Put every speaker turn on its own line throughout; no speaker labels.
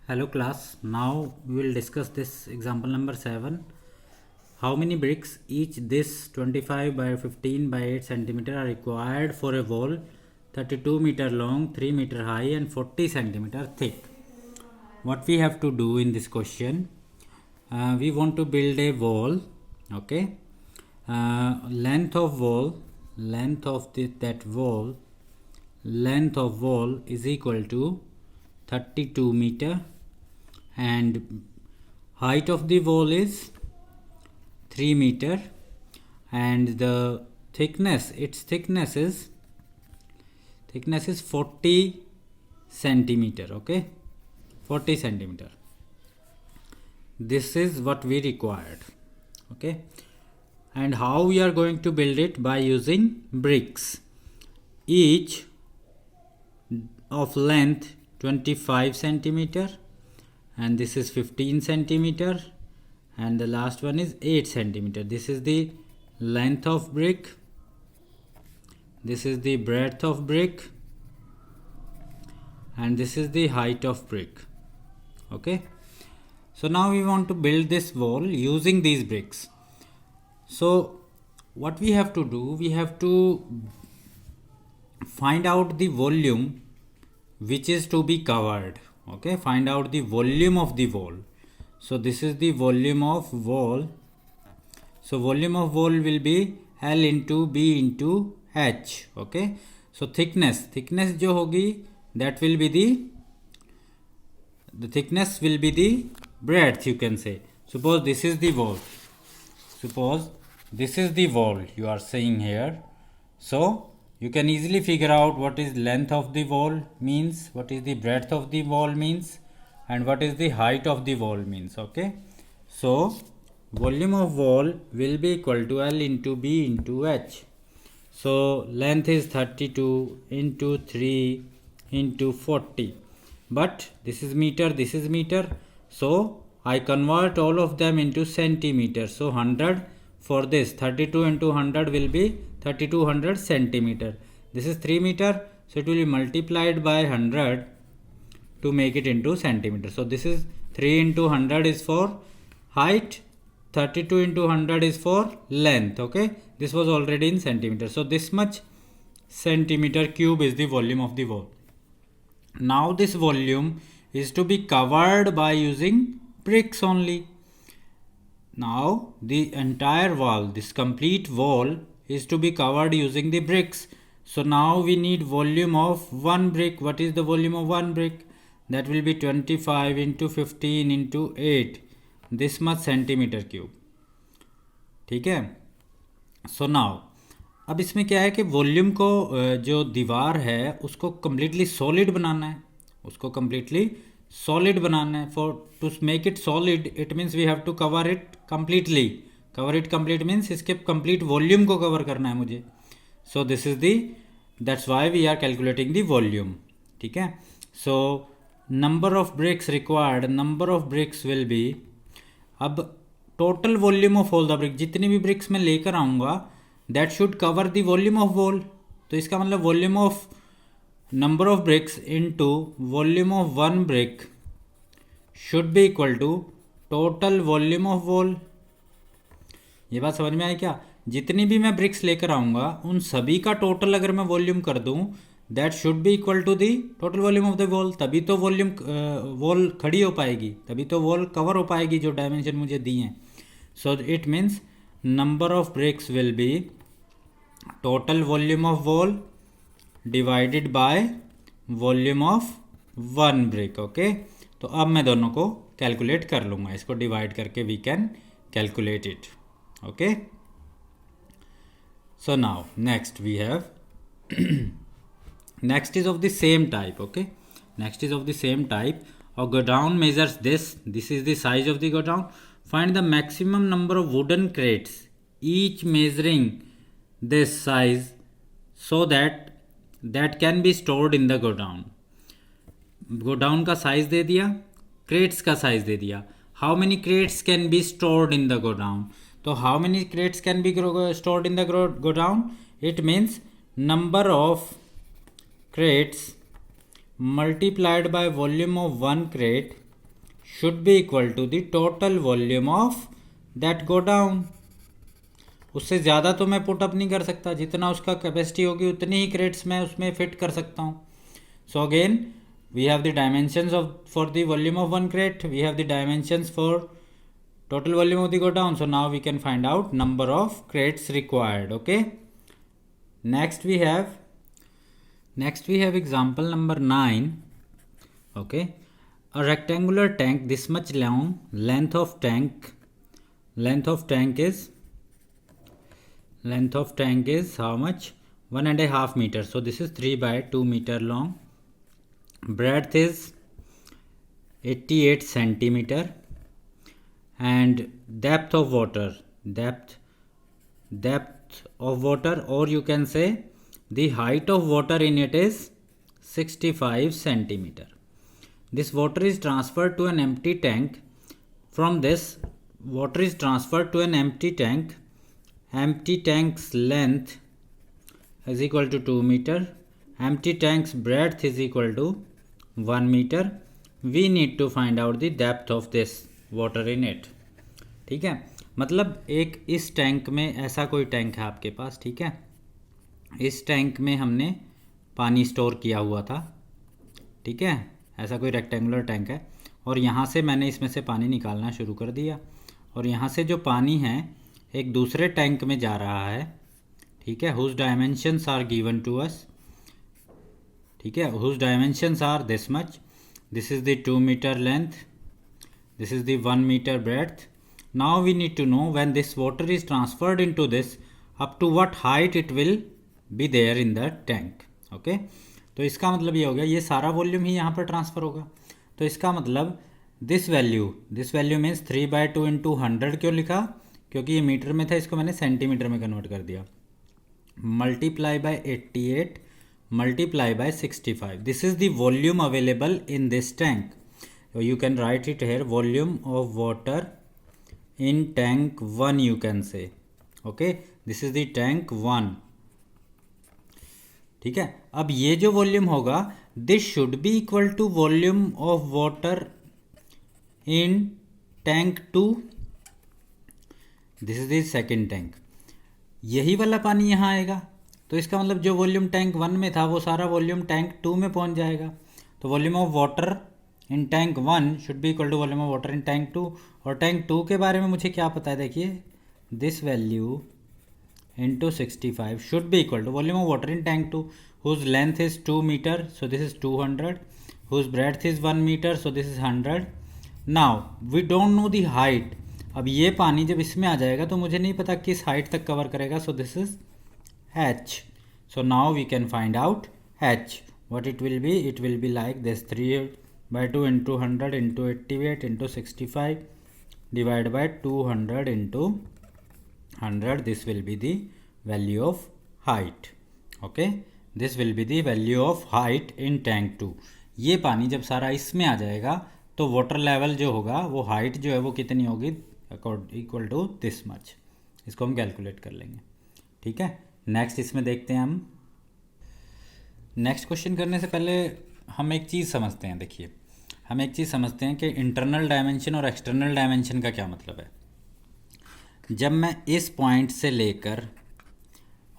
Hello class, now we will discuss this example number 7. How many bricks each this 25 by 15 by 8 centimeter are required for a wall 32 meter long, 3 meter high and 40 centimeter thick? What we have to do in this question, we want to build a wall, okay? Length of wall is equal to 32 meter and height of the wall is 3 meter and the thickness is 40 centimeter, okay, 40 centimeter. This is what we required, okay. And how we are going to build it? By using bricks, each of length 25 centimeter and this is 15 centimeter and the last one is 8 centimeter. This is the length of brick, this is the breadth of brick and this is the height of brick, okay. So now we want to build this wall using these bricks. So what we have to do, we have to find out the volume which is to be covered, okay. Find out the volume of the wall. So this is the volume of wall. So volume of wall will be L into B into H, okay. So thickness जो होगी, that will be the thickness will be the breadth, you can say. Suppose this is the wall, you are saying here. So you can easily figure out what is length of the wall means, what is the breadth of the wall means and what is the height of the wall means, okay. So volume of wall will be equal to L into B into H. So length is 32 into 3 into 40, but this is meter, so I convert all of them into centimeter. So 100 for this, 32 into 100 will be 3200 centimeter. This is 3 meter, so it will be multiplied by 100 to make it into centimeter. So this is 3 into 100 is for height, 32 into 100 is for length, okay. This was already in centimeter. So this much centimeter cube is the volume of the wall. Now this volume is to be covered by using bricks only. Now the entire wall, this complete wall is to be covered using the bricks. So now we need volume of one brick. What is the volume of one brick? That will be 25 into 15 into 8, this much centimeter cube, ठीक है. So now अब इसमें क्या है कि volume को जो दीवार है उसको कम्प्लीटली सॉलिड बनाना है, for to make it solid it means we have to cover it completely. Complete means इसके कंप्लीट वॉल्यूम को कवर करना है मुझे. So this is that's why we are calculating the volume, ठीक है. So number of bricks required, number of bricks will be, अब total volume of all the brick, जितनी भी ब्रिक्स मैं लेकर आऊँगा that should cover the volume of wall. तो इसका मतलब volume of number of bricks into volume of one brick should be equal to total volume of wall. ये बात समझ में आई क्या? जितनी भी मैं ब्रिक्स लेकर आऊँगा उन सभी का टोटल अगर मैं वॉल्यूम कर दूँ that should be equal to the total volume of the wall. तभी तो वॉल खड़ी हो पाएगी, तभी तो वॉल कवर हो पाएगी जो डायमेंशन मुझे दिए हैं. So it means number of bricks will B total volume of wall divided by volume of one brick, okay. तो अब मैं दोनों को कैलकुलेट कर लूँगा, इसको डिवाइड करके we can calculate it, okay. So now next we have next is of the same type, okay. Next is of the same type. A godown measures this is the size of the godown. Find the maximum number of wooden crates each measuring this size so that can be stored in the godown. Godown का size दे दिया, crates का size दे दिया. How many crates can be stored in the godown? तो how many crates can be stored in the godown? It means number of crates multiplied by volume of one crate should be equal to the total volume of that go down. उससे ज़्यादा तो मैं put up नहीं कर सकता, जितना उसका capacity होगी उतनी ही क्रेट्स मैं उसमें फिट कर सकता हूँ। So again we have the dimensions of for the volume of one crate, we have the dimensions for total volume of the go down. So now we can find out number of crates required. Okay, next we have example number 9. Okay, a rectangular tank this much long, length of tank is how much? 1.5 meters. So this is 3 by 2 meter long. Breadth is 88 centimeter, and depth of water, or you can say the height of water in it is 65 centimeter. This water is transferred to an empty tank. From this water is transferred to an empty tank. Empty tank's length is equal to 2 meter. Empty tank's breadth is equal to 1 meter. We need to find out the depth of this water in it. ठीक है, मतलब एक इस tank में, ऐसा कोई tank है आपके पास, ठीक है, इस टैंक में हमने पानी स्टोर किया हुआ था, ठीक है, ऐसा कोई रेक्टेंगुलर टैंक है, और यहाँ से मैंने इसमें से पानी निकालना शुरू कर दिया, और यहाँ से जो पानी है एक दूसरे टैंक में जा रहा है, ठीक है, whose dimensions are given to us, ठीक है, whose dimensions are this much, this is the 2 metre length, this is the 1 metre breadth. Now we need to know when this water is transferred into this, up to what height it will be there in the tank. Okay, तो इसका मतलब ये हो गया, ये सारा volume ही यहाँ पर ट्रांसफ़र होगा, तो इसका मतलब this value means 3 by 2 into 100. क्यों लिखा? क्योंकि ये मीटर में था, इसको मैंने सेंटीमीटर में कन्वर्ट कर दिया. Multiply by 88 multiply by 65. This is the volume available in this tank. So you can write it here, volume of water in tank 1 you can say. Okay, this is the tank 1. ठीक है, अब ये जो volume होगा, this should be equal to volume of water in tank 2. This is the second tank. यही वाला पानी यहाँ आएगा, तो इसका मतलब जो वॉल्यूम टैंक 1 में था वो सारा वॉल्यूम टैंक 2 में पहुंच जाएगा. तो volume of water in tank 1 should be equal to volume of water in tank 2. और टैंक 2 के बारे में मुझे क्या पता है, देखिए, this value into 65 should be equal to volume of water in tank 2 whose length is 2 metre, so this is 200, whose breadth is 1 metre, so this is 100. Now we don't know the height. अब ये पानी जब इसमें आ जाएगा तो मुझे नहीं पता किस हाइट तक कवर करेगा, सो this is h. So now we can find out h. What it will be? It will be like this, 3 by 2 into 100 into 88 into 65 divided by 200 into 100. This will be the value of height. Okay, this will be the value of height in tank 2. ये पानी जब सारा इसमें आ जाएगा तो water level जो होगा, वो हाइट जो है वो कितनी होगी, इक्वल टू दिस मच. इसको हम कैलकुलेट कर लेंगे. ठीक है, नेक्स्ट इसमें देखते हैं हम. नेक्स्ट क्वेश्चन करने से पहले हम एक चीज़ समझते हैं. देखिए, हम एक चीज़ समझते हैं कि इंटरनल डायमेंशन और एक्सटर्नल डायमेंशन का क्या मतलब है. जब मैं इस पॉइंट से लेकर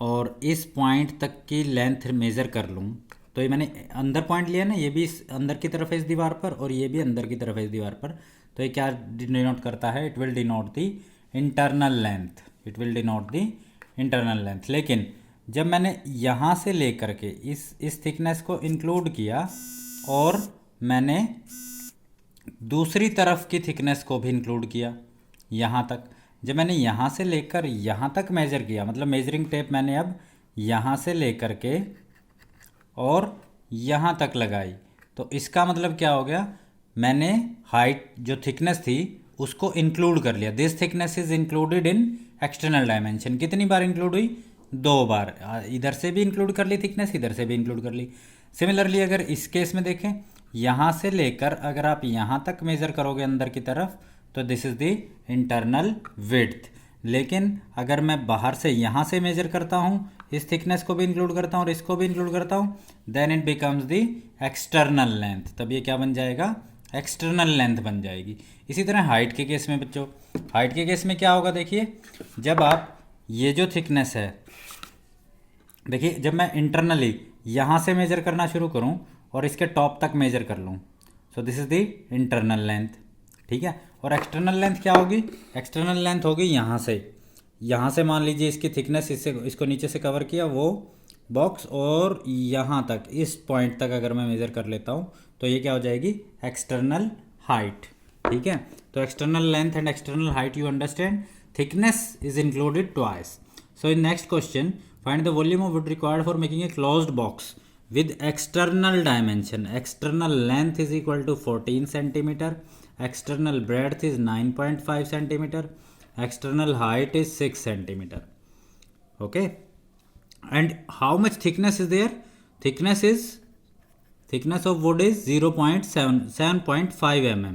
और इस पॉइंट तक की लेंथ मेज़र कर लूँ, तो ये मैंने अंदर पॉइंट लिया ना, ये भी इस अंदर की तरफ है इस दीवार पर, और ये भी अंदर की तरफ है इस दीवार पर, तो ये क्या डिनोट करता है, it will denote the internal length. It will denote the internal length. लेकिन जब मैंने यहाँ से लेकर के इस थिकनेस को इंक्लूड किया और मैंने दूसरी तरफ की थिकनेस को भी इंक्लूड किया यहाँ तक, जब मैंने यहाँ से लेकर यहाँ तक मेज़र किया, मतलब मेजरिंग टेप मैंने अब यहाँ से लेकर के और यहाँ तक लगाई, तो इसका मतलब क्या हो गया, मैंने हाइट जो थिकनेस थी उसको इंक्लूड कर लिया. This thickness is included in external dimension. कितनी बार इंक्लूड हुई, 2 बार. इधर से भी इंक्लूड कर ली थिकनेस, इधर से भी इंक्लूड कर ली. सिमिलरली अगर इस केस में देखें, यहाँ से लेकर अगर आप यहाँ तक मेज़र करोगे अंदर की तरफ, तो this is the internal width. लेकिन अगर मैं बाहर से यहाँ से मेज़र करता हूँ, इस थिकनेस को भी इंक्लूड करता हूँ और इसको भी इंक्लूड करता हूँ, then it becomes the external length. तब ये क्या बन जाएगा, एक्सटर्नल लेंथ बन जाएगी। इसी तरह हाइट के केस में बच्चों, हाइट के केस में क्या होगा, देखिए जब आप ये जो थिकनेस है, देखिए जब मैं इंटरनली यहाँ से मेजर करना शुरू करूँ और इसके टॉप तक मेजर कर लूँ, so this is the internal length, ठीक है। और एक्सटर्नल लेंथ क्या होगी, एक्सटर्नल लेंथ होगी यहाँ से मान लीजिए इसकी थिकनेस, इससे इसको नीचे से कवर किया वो बॉक्स, और यहाँ तक इस पॉइंट तक अगर मैं मेज़र कर लेता हूँ तो ये क्या हो जाएगी, एक्सटर्नल हाइट, ठीक है। तो external length and external height you understand, thickness is included twice. So in next question, find the volume of wood required for making a closed box with external dimension. External length is equal to 14 centimeter, external breadth is 9.5 centimeter, external height is 6 centimeter. Okay, and how much thickness is there? Thickness of wood is 7.5 mm,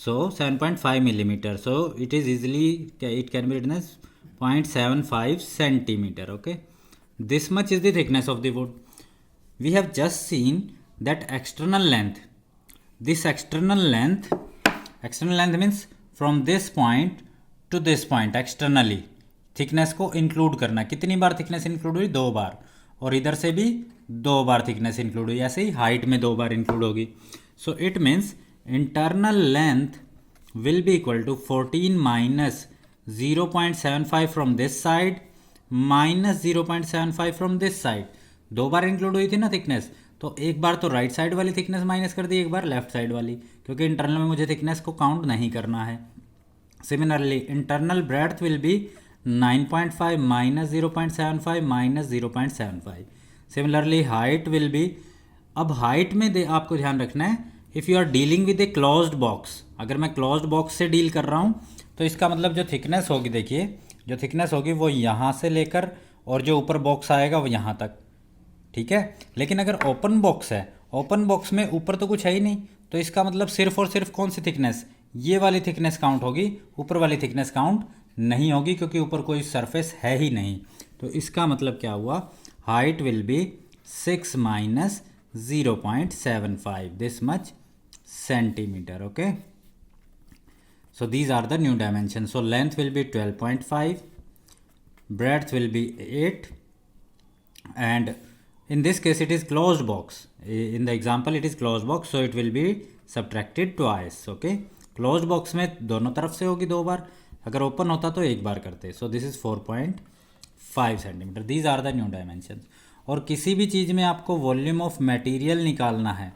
so 7.5 millimeter, so it is easily, it can be written as 0.75 centimeter. Okay, this much is the thickness of the wood. We have just seen that external length, this external length means from this point to this point externally thickness को include करना। कितनी बार thickness include हुई, 2 बार, और इधर से भी 2 बार thickness include हुई, ऐसे ही height में 2 बार include होगी। So it means internal length will be equal to 14 minus 0.75 from this side minus 0.75 from this side। 2 bar include हुई थी ना थिकनेस, तो एक बार तो राइट साइड वाली थिकनेस माइनस कर दी, एक बार लेफ्ट साइड वाली, क्योंकि इंटरनल में मुझे थिकनेस को काउंट नहीं करना है। Similarly internal breadth will be 9.5 minus 0.75 minus 0.75। Similarly height will be, अब हाइट में आपको ध्यान रखना है, if you are dealing with a closed box, अगर मैं क्लोज्ड बॉक्स से डील कर रहा हूँ तो इसका मतलब जो थिकनेस होगी, देखिए जो थिकनेस होगी वो यहाँ से लेकर और जो ऊपर बॉक्स आएगा वो यहाँ तक, ठीक है। लेकिन अगर ओपन बॉक्स है, ओपन बॉक्स में ऊपर तो कुछ है ही नहीं, तो इसका मतलब सिर्फ और सिर्फ कौन सी थिकनेस, ये वाली थिकनेस काउंट होगी, ऊपर वाली थिकनेस काउंट नहीं होगी, क्योंकि ऊपर कोई सरफेस है ही नहीं। तो इसका मतलब क्या हुआ, height will B 6 minus 0.75, this much centimeter. Okay, so these are the new dimensions. So length will be 12.5, breadth will be 8, and in this case it is closed box. In the example it is closed box, so it will be subtracted twice. Okay, closed box में दोनों तरफ से होगी 2 बार, अगर open होता तो एक बार करते। So this is 4.5 centimeter. These are the new dimensions. और किसी भी चीज़ में आपको वॉल्यूम ऑफ मटेरियल निकालना है,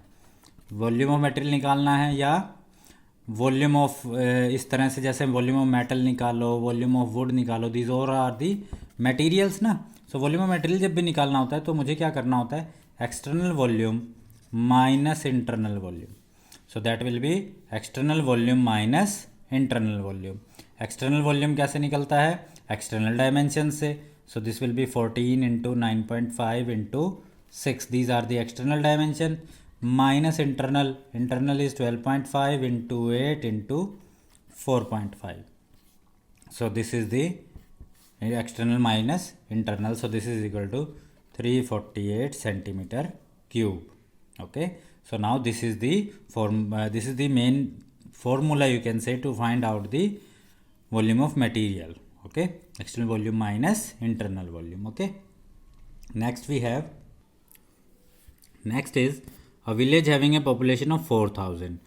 वॉल्यूम ऑफ मटेरियल निकालना है, या वॉल्यूम ऑफ इस तरह से जैसे वॉल्यूम ऑफ मेटल निकालो, वॉल्यूम ऑफ वुड निकालो, दीज और आर दी मटेरियल्स ना। सो वॉल्यूम ऑफ मटेरियल जब भी निकालना होता है तो मुझे क्या करना होता है, external volume minus internal volume. So that will be external volume minus internal volume. External volume कैसे निकलता है, एक्सटर्नल डायमेंशन से। So this will be 14 into 9.5 into 6, these are the external dimension, minus internal is 12.5 into 8 into 4.5. So this is the external minus internal, so this is equal to 348 centimeter cube. Okay, so now this is the this is the main formula you can say to find out the volume of material. Okay, external volume minus internal volume. Okay, next is a village having a population of 4,000.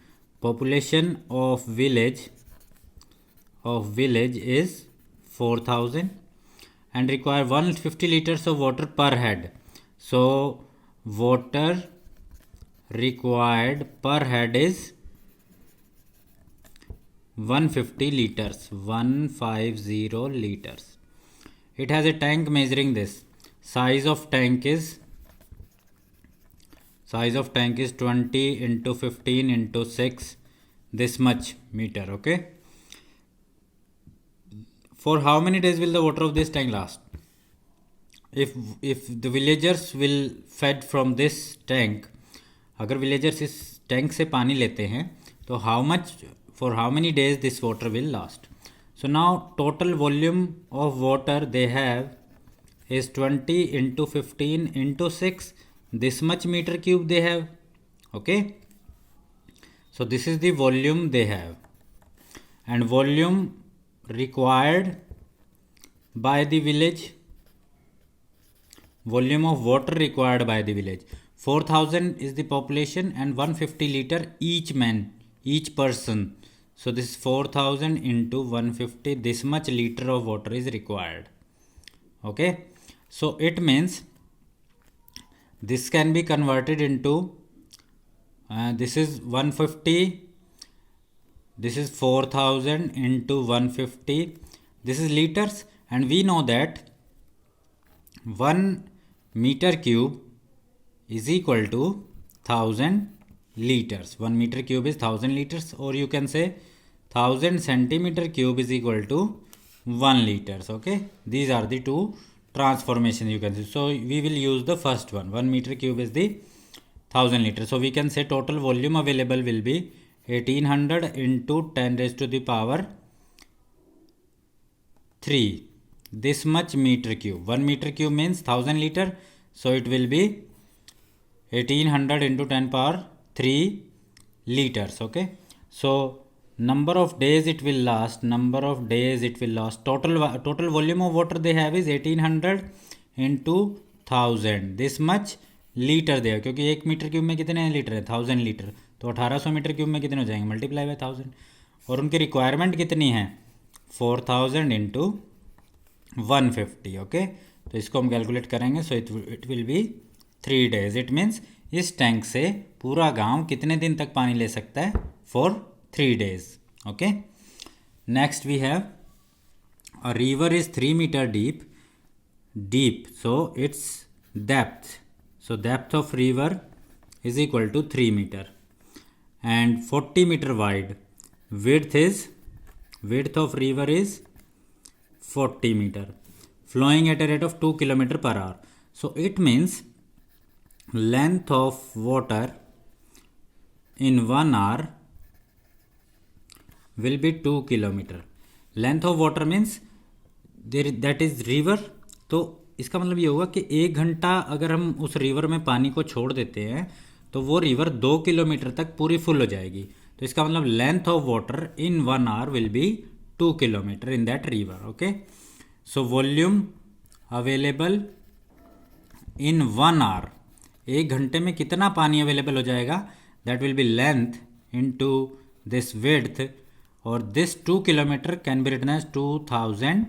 Population of village is 4,000 and require 150 liters of water per head. So water required per head is 150 liters, 150 liters. It has a tank measuring this. Size of tank is 20 into 15 into 6, this much meter. Okay, for how many days will the water of this tank last? If the villagers will fed from this tank, अगर villagers इस tank से पानी लेते हैं तो for how many days this water will last? So now total volume of water they have is 20 into 15 into 6, this much meter cube they have. Okay, So this is the volume they have, and volume required by the village, volume of water required by the village, 4000 is the population and 150 liter each man, each person. So this 4000 into 150, this much liter of water is required. Okay, so it means this can be converted into this is 150, this is 4000 into 150, this is liters, and we know that 1 meter cube is equal to 1000 liters. 1 meter cube is 1000 liters, or you can say 1000 centimeter cube is equal to 1 liters. Okay, these are the two transformations you can see. So we will use the first one. 1 meter cube is the 1000 liters. So we can say total volume available will be 1800 into 10 raised to the power 3. This much meter cube. 1 meter cube means 1000 liter. So it will be 1800 into 10 power 3 liters. Okay. So number of days it will last. Total volume of water they have is 1800 into 1000. This much litre दिया, क्योंकि 1 metre cube में कितने litre है, 1000 litre, तो 1800 metre cube में कितने हो जाएंगे, मल्टीप्लाई बाय 1000. और उनकी रिक्वायरमेंट कितनी है, 4000 इंटू 150. ओके, तो इसको हम कैलकुलेट करेंगे. So it will B 3 days. It means इस टैंक से पूरा गांव कितने दिन तक पानी ले सकता है, for 3 days. Okay, next we have a river is 3 meter deep, so its depth. So depth of river is equal to 3 meter and 40 meter wide. Width of river is 40 meter, flowing at a rate of 2 kilometer per hour. So it means length of water in 1 hour will be 2 kilometer. Length of water means that is river. तो इसका मतलब ये होगा कि 1 घंटा अगर हम उस रिवर में पानी को छोड़ देते हैं तो वो रिवर 2 किलोमीटर तक पूरी फुल हो जाएगी. तो इसका मतलब length of water in 1 hour will be 2 kilometre in that river. Okay, so volume available in 1 hour, 1 घंटे में कितना पानी अवेलेबल हो जाएगा, that will be length into this width, और this 2 kilometre can be written as 2000